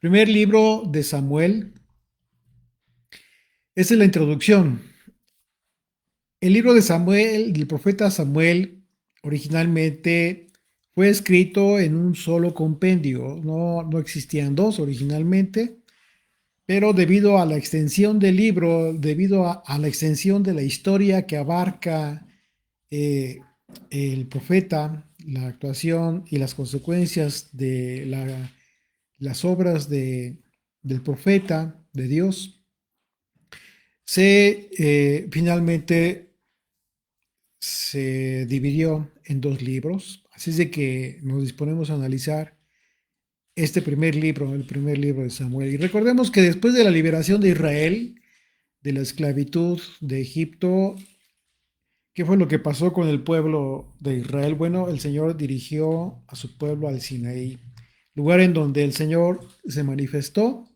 Primer libro de Samuel. Esa es la introducción. El libro de Samuel, del profeta Samuel, originalmente fue escrito en un solo compendio. No existían dos originalmente, pero debido a la extensión del libro, debido a la extensión de la historia que abarca eh, el profeta, la actuación y las consecuencias de las obras del profeta, de Dios, finalmente se dividió en dos libros. Así es de que nos disponemos a analizar este primer libro, el primer libro de Samuel. Y recordemos que después de la liberación de Israel, de la esclavitud de Egipto, ¿qué fue lo que pasó con el pueblo de Israel? Bueno, el Señor dirigió a su pueblo al Sinaí, lugar en donde el Señor se manifestó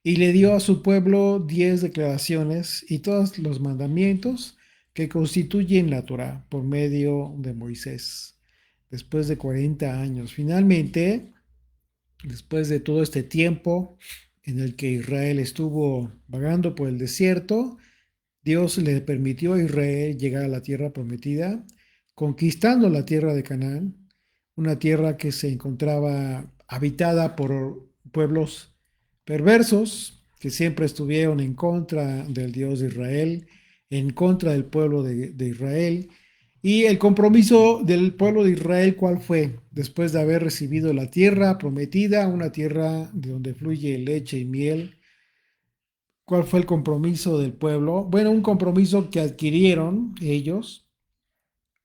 y le dio a su pueblo 10 declaraciones y todos los mandamientos que constituyen la Torá por medio de Moisés. Después de 40 años, finalmente, después de todo este tiempo en el que Israel estuvo vagando por el desierto, Dios le permitió a Israel llegar a la tierra prometida, conquistando la tierra de Canaán, una tierra que se encontraba habitada por pueblos perversos que siempre estuvieron en contra del Dios de Israel, en contra del pueblo de Israel. Y el compromiso del pueblo de Israel, ¿cuál fue? Después de haber recibido la tierra prometida, una tierra de donde fluye leche y miel, ¿cuál fue el compromiso del pueblo? Bueno, un compromiso que adquirieron ellos,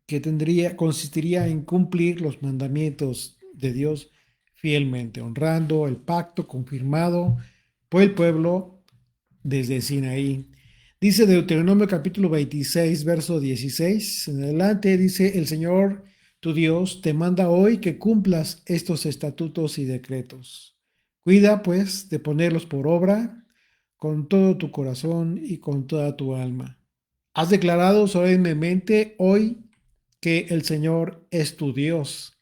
que consistiría en cumplir los mandamientos de Dios fielmente, honrando el pacto confirmado por el pueblo desde Sinaí. Dice Deuteronomio capítulo 26, verso 16, en adelante dice, el Señor tu Dios te manda hoy que cumplas estos estatutos y decretos. Cuida pues de ponerlos por obra con todo tu corazón y con toda tu alma. Has declarado solemnemente hoy que el Señor es tu Dios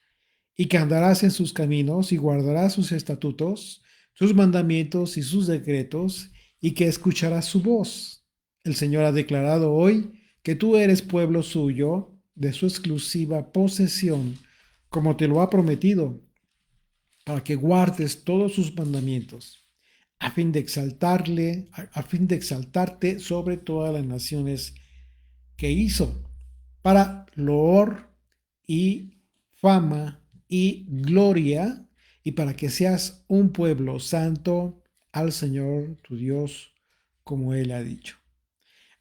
y que andarás en sus caminos y guardarás sus estatutos, sus mandamientos y sus decretos y que escucharás su voz. El Señor ha declarado hoy que tú eres pueblo suyo, de su exclusiva posesión, como te lo ha prometido, para que guardes todos sus mandamientos a fin de a fin de exaltarte sobre todas las naciones que hizo, para loor y fama y gloria, y para que seas un pueblo santo al Señor tu Dios, como Él ha dicho.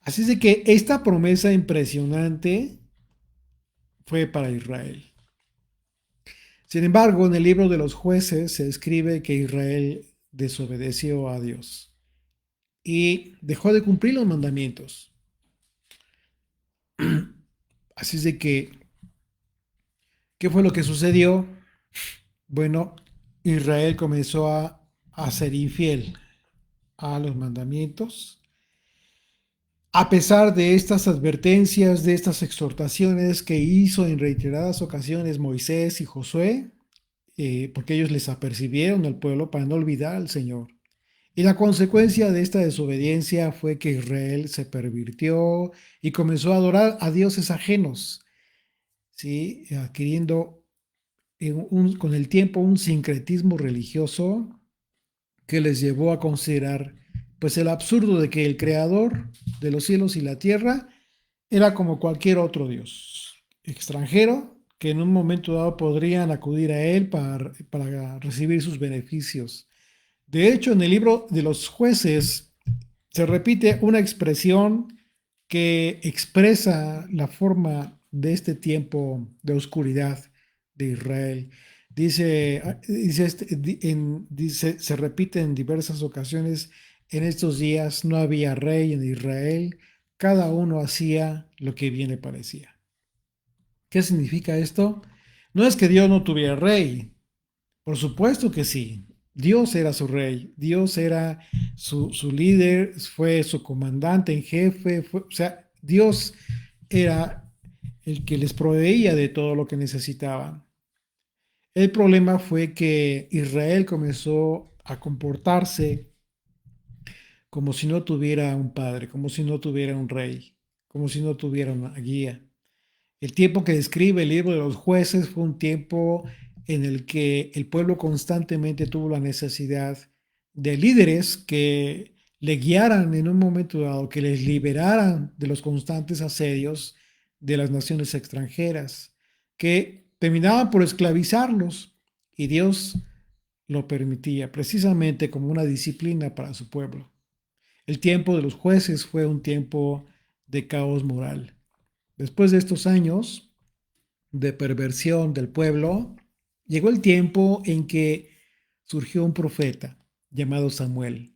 Así es de que esta promesa impresionante fue para Israel. Sin embargo, en el libro de los jueces se escribe que Israel desobedeció a Dios y dejó de cumplir los mandamientos. Así es de que, ¿qué fue lo que sucedió? Bueno, Israel comenzó a ser infiel a los mandamientos. A pesar de estas advertencias, de estas exhortaciones que hizo en reiteradas ocasiones Moisés y Josué, porque ellos les apercibieron al pueblo para no olvidar al Señor. Y la consecuencia de esta desobediencia fue que Israel se pervirtió y comenzó a adorar a dioses ajenos, ¿sí? Adquiriendo con el tiempo un sincretismo religioso que les llevó a considerar pues el absurdo de que el creador de los cielos y la tierra era como cualquier otro dios extranjero que en un momento dado podrían acudir a él para recibir sus beneficios. De hecho, en el libro de los jueces se repite una expresión que expresa la forma de este tiempo de oscuridad de Israel. Se repite en diversas ocasiones, en estos días no había rey en Israel, cada uno hacía lo que bien le parecía. ¿Qué significa esto? No es que Dios no tuviera rey, por supuesto que sí. Dios era su rey, Dios era su líder, fue su comandante en jefe, o sea, Dios era el que les proveía de todo lo que necesitaban. El problema fue que Israel comenzó a comportarse como si no tuviera un padre, como si no tuviera un rey, como si no tuviera una guía. El tiempo que describe el libro de los jueces fue un tiempo en el que el pueblo constantemente tuvo la necesidad de líderes que le guiaran en un momento dado, que les liberaran de los constantes asedios de las naciones extranjeras, que terminaban por esclavizarlos y Dios lo permitía precisamente como una disciplina para su pueblo. El tiempo de los jueces fue un tiempo de caos moral. Después de estos años de perversión del pueblo, llegó el tiempo en que surgió un profeta llamado Samuel,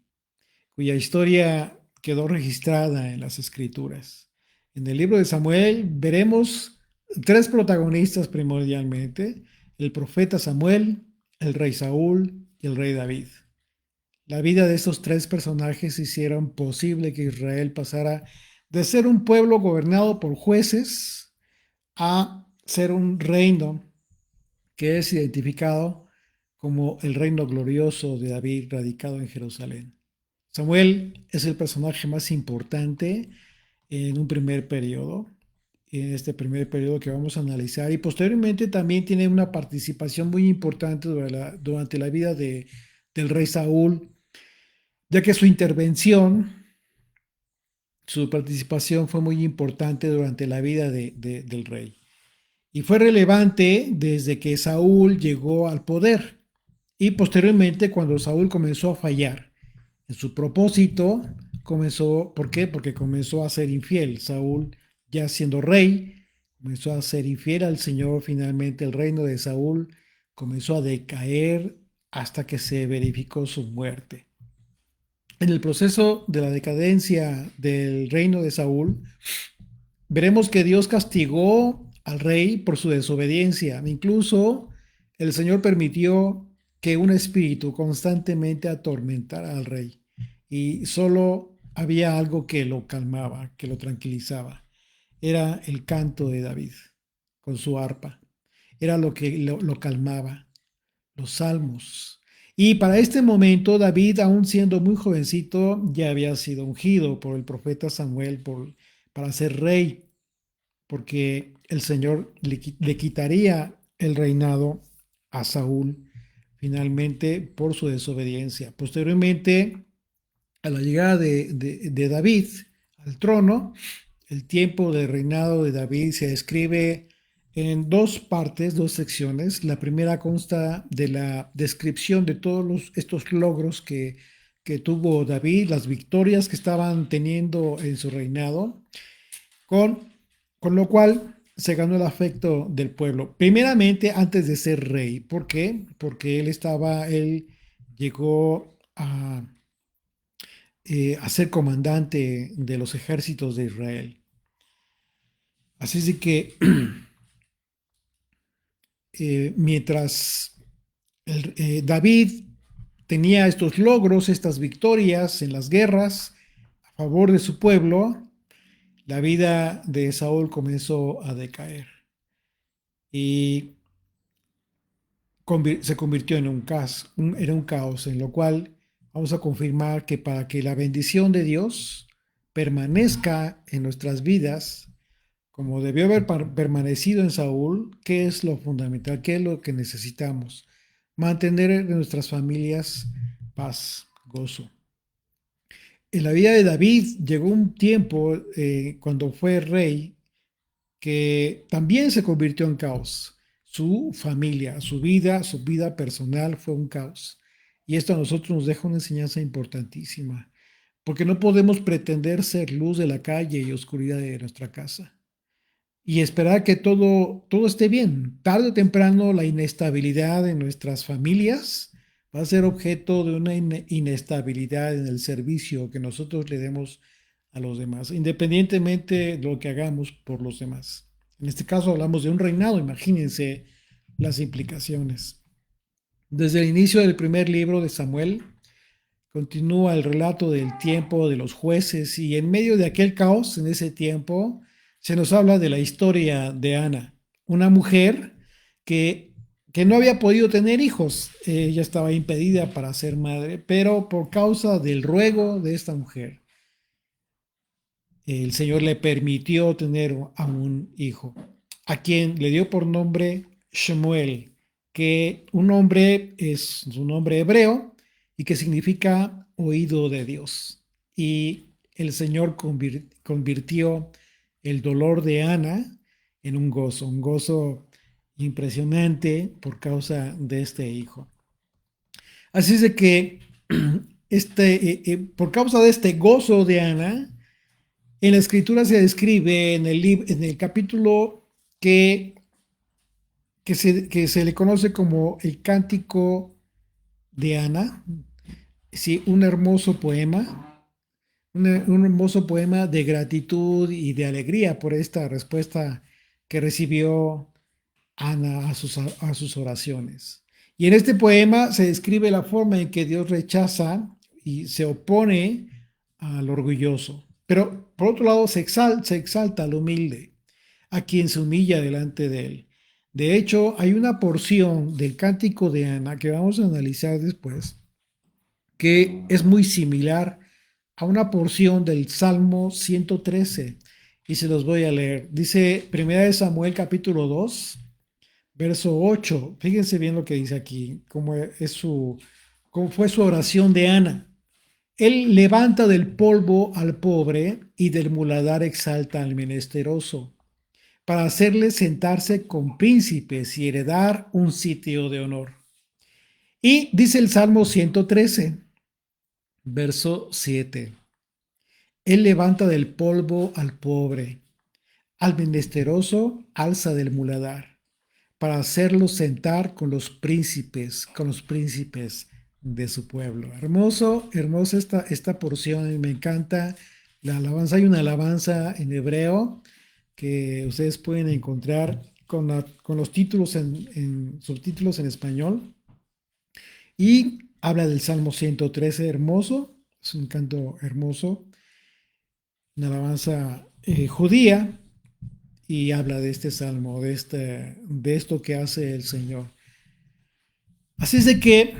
cuya historia quedó registrada en las escrituras. En el libro de Samuel veremos tres protagonistas primordialmente: el profeta Samuel, el rey Saúl y el rey David. La vida de estos tres personajes hicieron posible que Israel pasara de ser un pueblo gobernado por jueces a ser un reino que es identificado como el reino glorioso de David radicado en Jerusalén. Samuel es el personaje más importante en un primer periodo, en este primer periodo que vamos a analizar, y posteriormente también tiene una participación muy importante durante la vida del rey Saúl, ya que su participación fue muy importante durante la vida del rey. Y fue relevante desde que Saúl llegó al poder y posteriormente cuando Saúl comenzó a fallar en su propósito, ¿por qué? Porque comenzó a ser infiel. Saúl, ya siendo rey, comenzó a ser infiel al Señor. Finalmente el reino de Saúl comenzó a decaer hasta que se verificó su muerte. En el proceso de la decadencia del reino de Saúl, veremos que Dios castigó al rey por su desobediencia. Incluso el Señor permitió que un espíritu constantemente atormentara al rey. Y solo había algo que lo calmaba, que lo tranquilizaba. Era el canto de David con su arpa. Era lo que lo calmaba, los salmos. Y para este momento, David, aún siendo muy jovencito, ya había sido ungido por el profeta Samuel para ser rey, porque el Señor le quitaría el reinado a Saúl finalmente por su desobediencia. Posteriormente, a la llegada de David al trono, el tiempo de reinado de David se describe en dos partes, dos secciones. La primera consta de la descripción de todos estos logros que tuvo David, las victorias que estaban teniendo en su reinado, con, con lo cual se ganó el afecto del pueblo. Primeramente, antes de ser rey. ¿Por qué? Porque él llegó a ser comandante de los ejércitos de Israel. Así es de que mientras David tenía estos logros, estas victorias en las guerras a favor de su pueblo, la vida de Saúl comenzó a decaer y se convirtió en era un caos, en lo cual vamos a confirmar que para que la bendición de Dios permanezca en nuestras vidas, como debió haber permanecido en Saúl, ¿qué es lo fundamental? ¿Qué es lo que necesitamos? Mantener en nuestras familias paz, gozo. En la vida de David llegó un tiempo cuando fue rey que también se convirtió en caos. Su familia, su vida personal fue un caos. Y esto a nosotros nos deja una enseñanza importantísima, porque no podemos pretender ser luz de la calle y oscuridad de nuestra casa y esperar que todo esté bien. Tarde o temprano, la inestabilidad en nuestras familias va a ser objeto de una inestabilidad en el servicio que nosotros le demos a los demás, independientemente de lo que hagamos por los demás. En este caso hablamos de un reinado, imagínense las implicaciones. Desde el inicio del primer libro de Samuel, continúa el relato del tiempo de los jueces y en medio de aquel caos, en ese tiempo, se nos habla de la historia de Ana, una mujer que que no había podido tener hijos. Ella estaba impedida para ser madre, pero por causa del ruego de esta mujer, el Señor le permitió tener a un hijo, a quien le dio por nombre Shemuel, que un nombre es un nombre hebreo y que significa oído de Dios. Y el Señor convirtió el dolor de Ana en un gozo impresionante por causa de este hijo. Así es de que por causa de este gozo de Ana, en la escritura se describe en el capítulo que, que se le conoce como el Cántico de Ana, sí, un hermoso poema, un hermoso poema de gratitud y de alegría por esta respuesta que recibió Ana a sus oraciones. Y en este poema se describe la forma en que Dios rechaza y se opone al orgulloso. Pero por otro lado se exalta al humilde, a quien se humilla delante de él. De hecho, hay una porción del Cántico de Ana que vamos a analizar después, que es muy similar a una porción del Salmo 113. Y se los voy a leer. Dice 1 Samuel capítulo 2, verso 8. Fíjense bien lo que dice aquí, cómo fue su oración de Ana. Él levanta del polvo al pobre y del muladar exalta al menesteroso, para hacerle sentarse con príncipes y heredar un sitio de honor. Y dice el Salmo 113, verso 7. Él levanta del polvo al pobre, al menesteroso alza del muladar, para hacerlo sentar con los príncipes de su pueblo. Hermoso, hermosa esta porción, me encanta la alabanza. Hay una alabanza en hebreo que ustedes pueden encontrar con los títulos subtítulos en español y habla del Salmo 113, hermoso, es un canto hermoso, una alabanza judía y habla de este salmo, de esto que hace el Señor. Así es de que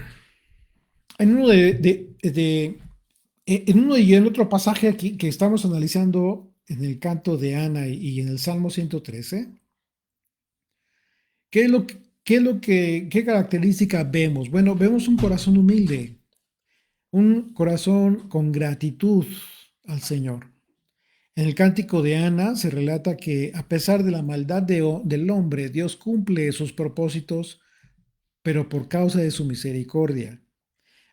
en uno en uno y en otro pasaje aquí que estamos analizando en el canto de Ana y en el Salmo 113, ¿qué es lo que, qué característica vemos? Bueno, vemos un corazón humilde, un corazón con gratitud al Señor. En el cántico de Ana se relata que a pesar de la maldad del hombre, Dios cumple sus propósitos, pero por causa de su misericordia.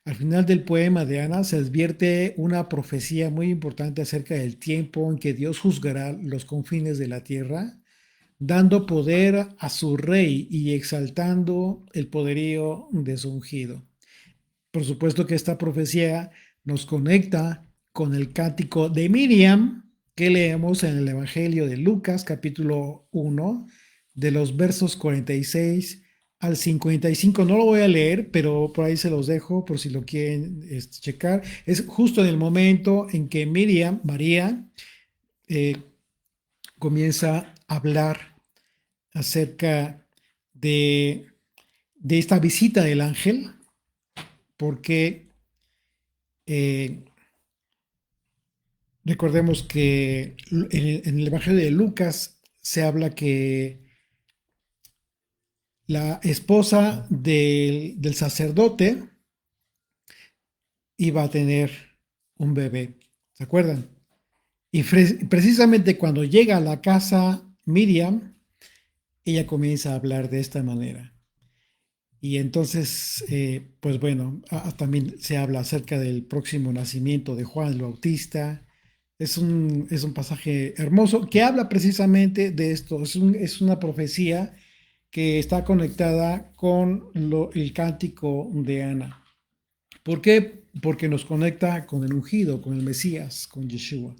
Al final del poema de Ana se advierte una profecía muy importante acerca del tiempo en que Dios juzgará los confines de la tierra, dando poder a su rey y exaltando el poderío de su ungido. Por supuesto que esta profecía nos conecta con el cántico de Miriam que leemos en el Evangelio de Lucas capítulo 1 de los versos 46 al 55. No lo voy a leer, pero por ahí se los dejo por si lo quieren checar. Es justo en el momento en que María, eh, comienza a hablar acerca de, de esta visita del ángel, porque eh, recordemos que en el Evangelio de Lucas se habla que la esposa del sacerdote iba a tener un bebé, ¿se acuerdan? Y precisamente cuando llega a la casa Miriam, ella comienza a hablar de esta manera. Y entonces, pues bueno, también se habla acerca del próximo nacimiento de Juan el Bautista. Es un pasaje hermoso que habla precisamente de esto. Es una profecía que está conectada con el cántico de Ana. ¿Por qué? Porque nos conecta con el ungido, con el Mesías, con Yeshua.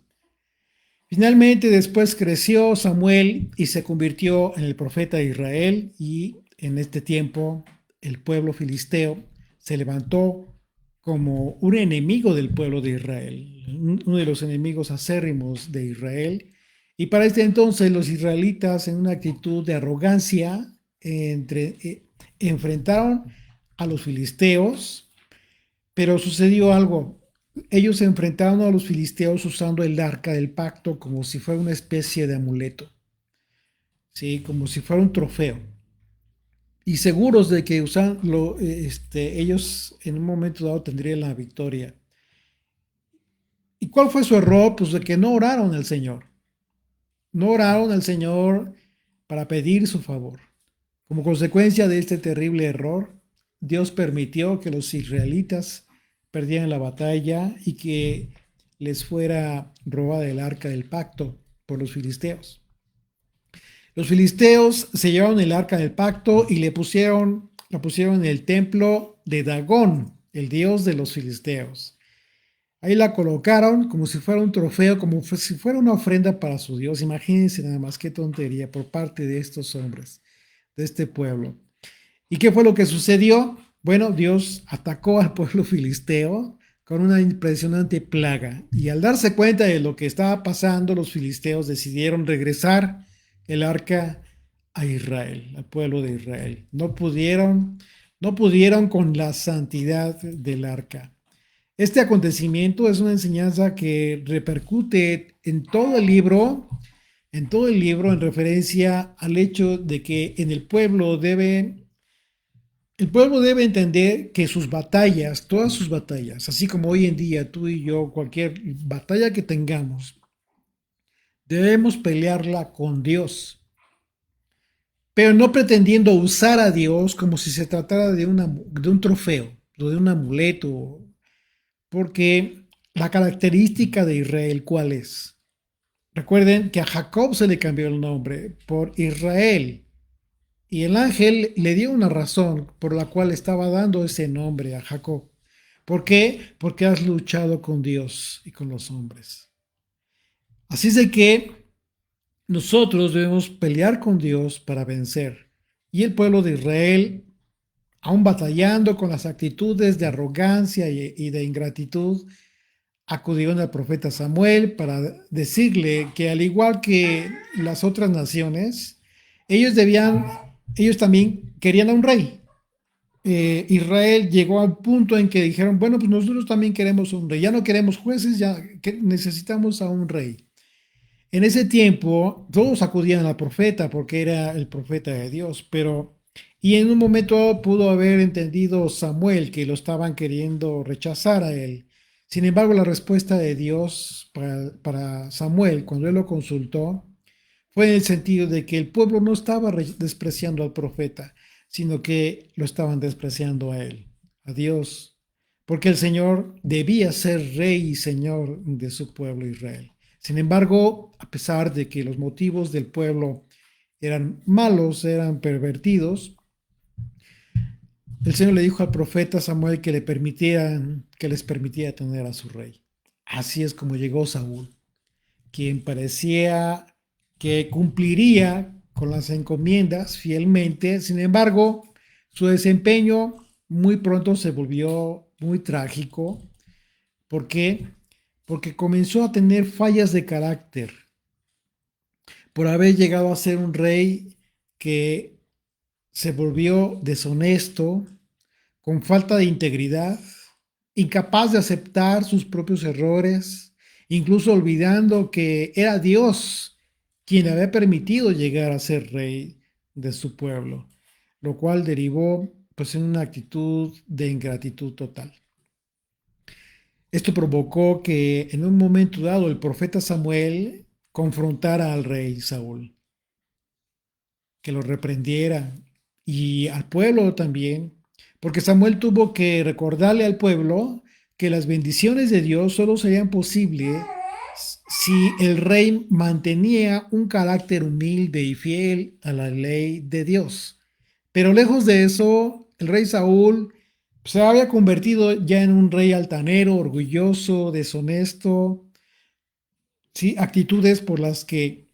Finalmente, después creció Samuel y se convirtió en el profeta de Israel, y en este tiempo el pueblo filisteo se levantó como un enemigo del pueblo de Israel, uno de los enemigos acérrimos de Israel. Y para este entonces los israelitas, en una actitud de arrogancia, enfrentaron a los filisteos, pero sucedió algo. Ellos se enfrentaron a los filisteos usando el arca del pacto como si fuera una especie de amuleto, ¿sí? Como si fuera un trofeo. Y seguros de que ellos en un momento dado tendrían la victoria. ¿Y cuál fue su error? Pues de que no oraron al Señor. No oraron al Señor para pedir su favor. Como consecuencia de este terrible error, Dios permitió que los israelitas perdieran la batalla y que les fuera robada el arca del pacto por los filisteos. Los filisteos se llevaron el arca del pacto y la pusieron en el templo de Dagón, el dios de los filisteos. Ahí la colocaron como si fuera un trofeo, como si fuera una ofrenda para su Dios. Imagínense nada más qué tontería por parte de estos hombres, de este pueblo. ¿Y qué fue lo que sucedió? Bueno, Dios atacó al pueblo filisteo con una impresionante plaga. Y al darse cuenta de lo que estaba pasando, los filisteos decidieron regresar el arca a Israel, al pueblo de Israel. No pudieron con la santidad del arca. Este acontecimiento es una enseñanza que repercute en todo el libro en referencia al hecho de que en el pueblo debe entender que sus batallas, todas sus batallas, así como hoy en día tú y yo, cualquier batalla que tengamos, debemos pelearla con Dios, pero no pretendiendo usar a Dios como si se tratara de un trofeo o de un amuleto. Porque la característica de Israel, ¿cuál es? Recuerden que a Jacob se le cambió el nombre por Israel. Y el ángel le dio una razón por la cual estaba dando ese nombre a Jacob. ¿Por qué? Porque has luchado con Dios y con los hombres. Así es de que nosotros debemos pelear con Dios para vencer. Y el pueblo de Israel, aún batallando con las actitudes de arrogancia y de ingratitud, acudieron al profeta Samuel para decirle que al igual que las otras naciones, ellos debían, ellos también querían a un rey. Israel llegó al punto en que dijeron, bueno, pues nosotros también queremos un rey, ya no queremos jueces, ya que necesitamos a un rey. En ese tiempo todos acudían al profeta porque era el profeta de Dios, y en un momento pudo haber entendido Samuel que lo estaban queriendo rechazar a él. Sin embargo, la respuesta de Dios para Samuel, cuando él lo consultó, fue en el sentido de que el pueblo no estaba despreciando al profeta, sino que lo estaban despreciando a él, a Dios, porque el Señor debía ser rey y señor de su pueblo Israel. Sin embargo, a pesar de que los motivos del pueblo eran malos, eran pervertidos, el Señor le dijo al profeta Samuel que les permitiera tener a su rey. Así es como llegó Saúl, quien parecía que cumpliría con las encomiendas fielmente. Sin embargo, su desempeño muy pronto se volvió muy trágico. ¿Por qué? Porque comenzó a tener fallas de carácter por haber llegado a ser un rey que se volvió deshonesto, con falta de integridad, incapaz de aceptar sus propios errores, incluso olvidando que era Dios quien le había permitido llegar a ser rey de su pueblo, lo cual derivó pues en una actitud de ingratitud total. Esto provocó que en un momento dado el profeta Samuel confrontara al rey Saúl, que lo reprendiera y al pueblo también, porque Samuel tuvo que recordarle al pueblo que las bendiciones de Dios solo serían posibles si el rey mantenía un carácter humilde y fiel a la ley de Dios. Pero lejos de eso, el rey Saúl se había convertido ya en un rey altanero, orgulloso, deshonesto, ¿sí? Actitudes por las que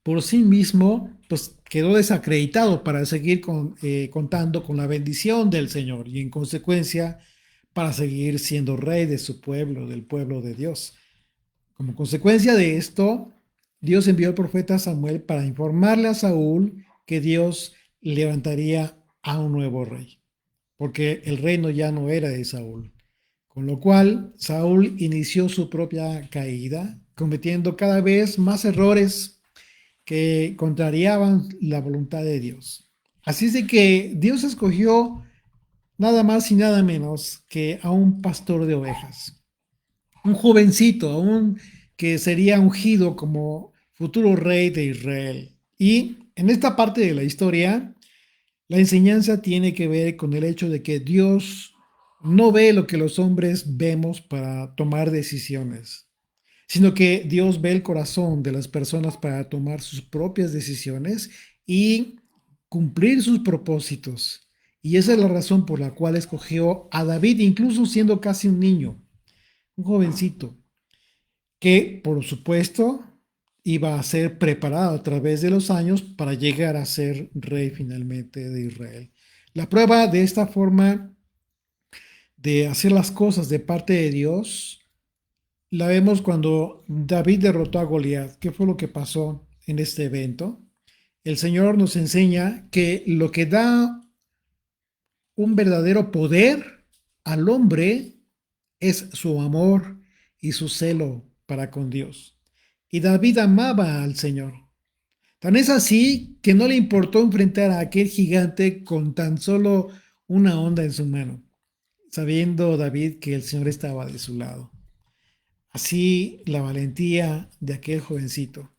por sí mismo pues quedó desacreditado para seguir contando con la bendición del Señor y en consecuencia para seguir siendo rey de su pueblo, del pueblo de Dios. Como consecuencia de esto, Dios envió al profeta Samuel para informarle a Saúl que Dios levantaría a un nuevo rey, porque el reino ya no era de Saúl. Con lo cual, Saúl inició su propia caída, cometiendo cada vez más errores que contrariaban la voluntad de Dios. Así es de que Dios escogió nada más y nada menos que a un pastor de ovejas, un jovencito, aún que sería ungido como futuro rey de Israel. Y en esta parte de la historia, la enseñanza tiene que ver con el hecho de que Dios no ve lo que los hombres vemos para tomar decisiones, sino que Dios ve el corazón de las personas para tomar sus propias decisiones y cumplir sus propósitos. Y esa es la razón por la cual escogió a David, incluso siendo casi un niño, un jovencito, que por supuesto iba a ser preparado a través de los años para llegar a ser rey finalmente de Israel. La prueba de esta forma de hacer las cosas de parte de Dios la vemos cuando David derrotó a Goliat. ¿Qué fue lo que pasó en este evento? El Señor nos enseña que lo que da un verdadero poder al hombre es su amor y su celo para con Dios. Y David amaba al Señor. Tan es así que no le importó enfrentar a aquel gigante con tan solo una onda en su mano, sabiendo David que el Señor estaba de su lado. Así la valentía de aquel jovencito.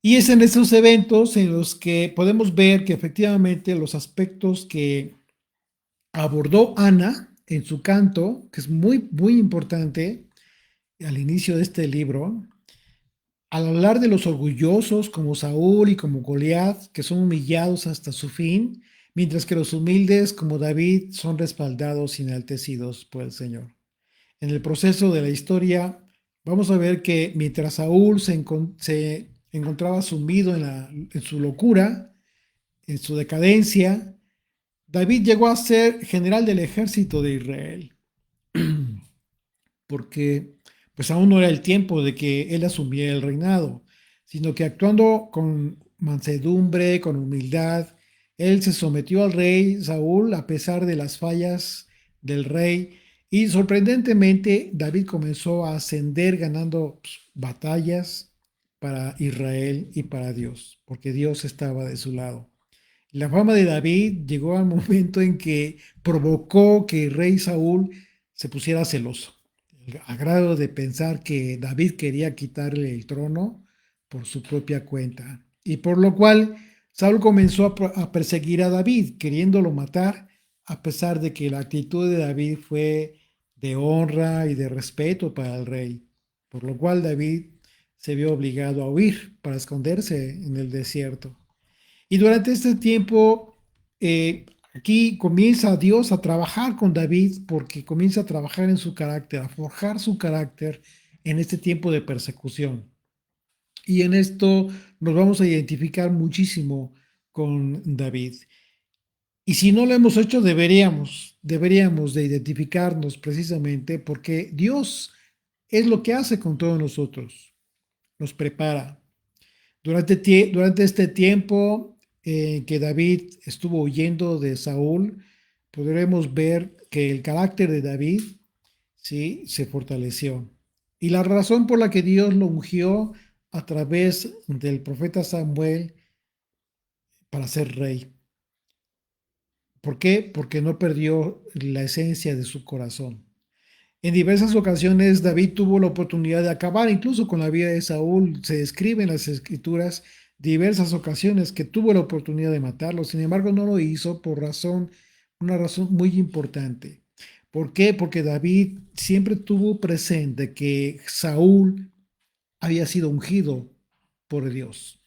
Y es en estos eventos en los que podemos ver que efectivamente los aspectos que abordó Ana en su canto, que es muy, muy importante al inicio de este libro, al hablar de los orgullosos como Saúl y como Goliat, que son humillados hasta su fin, mientras que los humildes como David son respaldados y enaltecidos por el Señor. En el proceso de la historia, vamos a ver que mientras Saúl se encontraba sumido en su locura, en su decadencia, David llegó a ser general del ejército de Israel, porque pues aún no era el tiempo de que él asumiera el reinado, sino que actuando con mansedumbre, con humildad, él se sometió al rey Saúl a pesar de las fallas del rey y sorprendentemente David comenzó a ascender ganando pues, batallas para Israel y para Dios, porque Dios estaba de su lado. La fama de David llegó al momento en que provocó que el rey Saúl se pusiera celoso, a grado de pensar que David quería quitarle el trono por su propia cuenta. Y por lo cual Saúl comenzó a perseguir a David, queriéndolo matar, a pesar de que la actitud de David fue de honra y de respeto para el rey. Por lo cual David se vio obligado a huir para esconderse en el desierto. Y durante este tiempo, aquí comienza Dios a trabajar con David porque comienza a trabajar en su carácter, a forjar su carácter en este tiempo de persecución. Y en esto nos vamos a identificar muchísimo con David. Y si no lo hemos hecho, deberíamos de identificarnos precisamente porque Dios es lo que hace con todos nosotros, nos prepara. Durante este tiempo que David estuvo huyendo de Saúl, podremos ver que el carácter de David sí se fortaleció. Y la razón por la que Dios lo ungió a través del profeta Samuel para ser rey. ¿Por qué? Porque no perdió la esencia de su corazón. En diversas ocasiones David tuvo la oportunidad de acabar incluso con la vida de Saúl. Se describe en las escrituras diversas ocasiones que tuvo la oportunidad de matarlo. Sin embargo, no lo hizo por una razón muy importante. ¿Por qué? Porque David siempre tuvo presente que Saúl había sido ungido por Dios.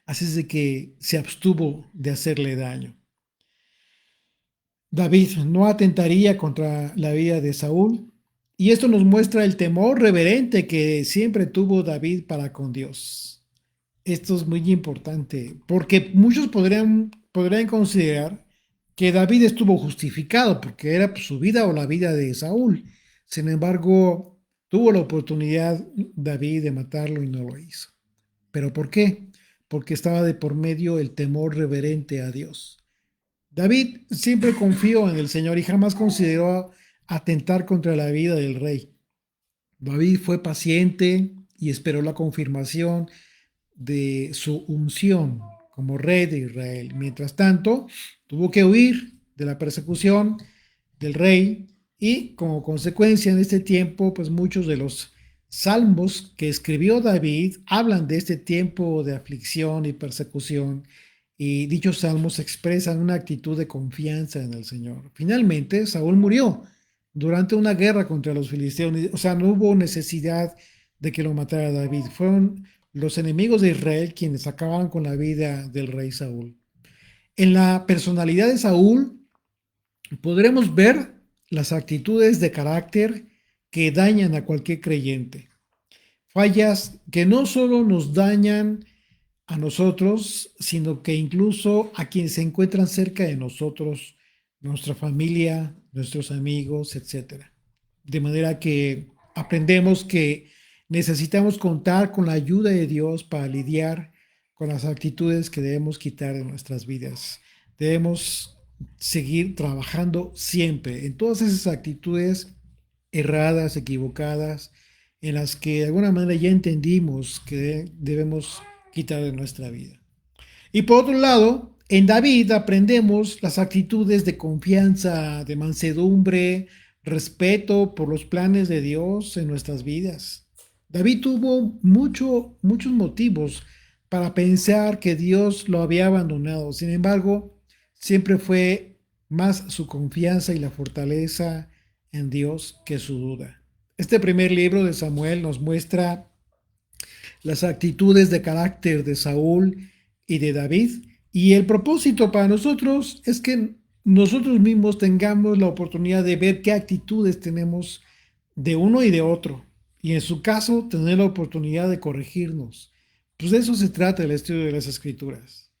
Así es de que se abstuvo de hacerle daño. David no atentaría contra la vida de Saúl, y esto nos muestra el temor reverente que siempre tuvo David para con Dios. Esto es muy importante, porque muchos podrían considerar que David estuvo justificado porque era pues, su vida o la vida de Saúl. Sin embargo, tuvo la oportunidad David de matarlo y no lo hizo. ¿Pero por qué? porque estaba de por medio el temor reverente a Dios. David siempre confió en el Señor y jamás consideró atentar contra la vida del rey. David fue paciente y esperó la confirmación de su unción como rey de Israel. Mientras tanto, tuvo que huir de la persecución del rey y como consecuencia en este tiempo, pues muchos de los salmos que escribió David hablan de este tiempo de aflicción y persecución y dichos salmos expresan una actitud de confianza en el Señor. Finalmente, Saúl murió durante una guerra contra los filisteos, o sea, no hubo necesidad de que lo matara David, fueron los enemigos de Israel quienes acabaron con la vida del rey Saúl. En la personalidad de Saúl podremos ver las actitudes de carácter que dañan a cualquier creyente. Fallas que no solo nos dañan a nosotros, sino que incluso a quienes se encuentran cerca de nosotros, nuestra familia, nuestros amigos, etcétera. De manera que aprendemos que necesitamos contar con la ayuda de Dios para lidiar con las actitudes que debemos quitar de nuestras vidas. Debemos seguir trabajando siempre en todas esas actitudes erradas, equivocadas, en las que de alguna manera ya entendimos que debemos quitar de nuestra vida. Y por otro lado, en David aprendemos las actitudes de confianza, de mansedumbre, respeto por los planes de Dios en nuestras vidas. David tuvo muchos motivos para pensar que Dios lo había abandonado. Sin embargo, siempre fue más su confianza y la fortaleza en Dios que su duda. Este primer libro de Samuel nos muestra las actitudes de carácter de Saúl y de David. Y el propósito para nosotros es que nosotros mismos tengamos la oportunidad de ver qué actitudes tenemos de uno y de otro. Y en su caso, tener la oportunidad de corregirnos. Pues de eso se trata el estudio de las Escrituras.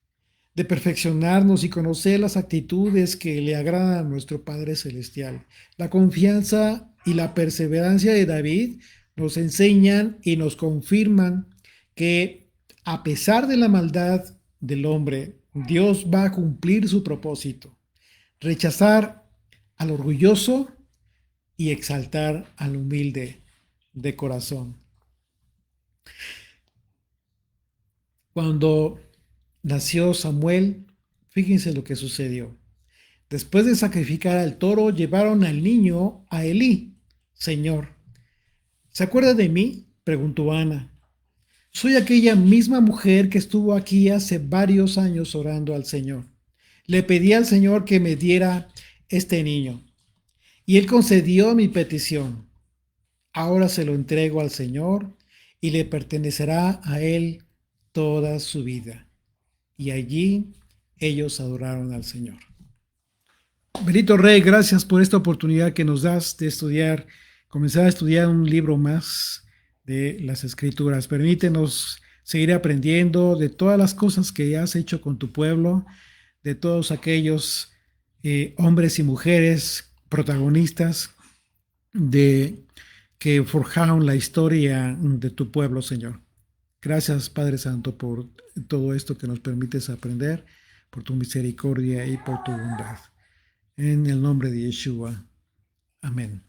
De perfeccionarnos y conocer las actitudes que le agradan a nuestro Padre Celestial. La confianza y la perseverancia de David nos enseñan y nos confirman que a pesar de la maldad del hombre, Dios va a cumplir su propósito, rechazar al orgulloso y exaltar al humilde de corazón. Cuando nació Samuel, fíjense lo que sucedió. Después de sacrificar al toro, llevaron al niño a Elí. Señor, ¿se acuerda de mí? Preguntó Ana. Soy aquella misma mujer que estuvo aquí hace varios años orando al Señor. Le pedí al Señor que me diera este niño y Él concedió mi petición. Ahora se lo entrego al Señor y le pertenecerá a Él toda su vida. Y allí ellos adoraron al Señor. Benito Rey, gracias por esta oportunidad que nos das de estudiar, comenzar a estudiar un libro más de las Escrituras. Permítenos seguir aprendiendo de todas las cosas que has hecho con tu pueblo, de todos aquellos hombres y mujeres protagonistas de que forjaron la historia de tu pueblo, Señor. Gracias, Padre Santo, por todo esto que nos permites aprender, por tu misericordia y por tu bondad. En el nombre de Yeshua. Amén.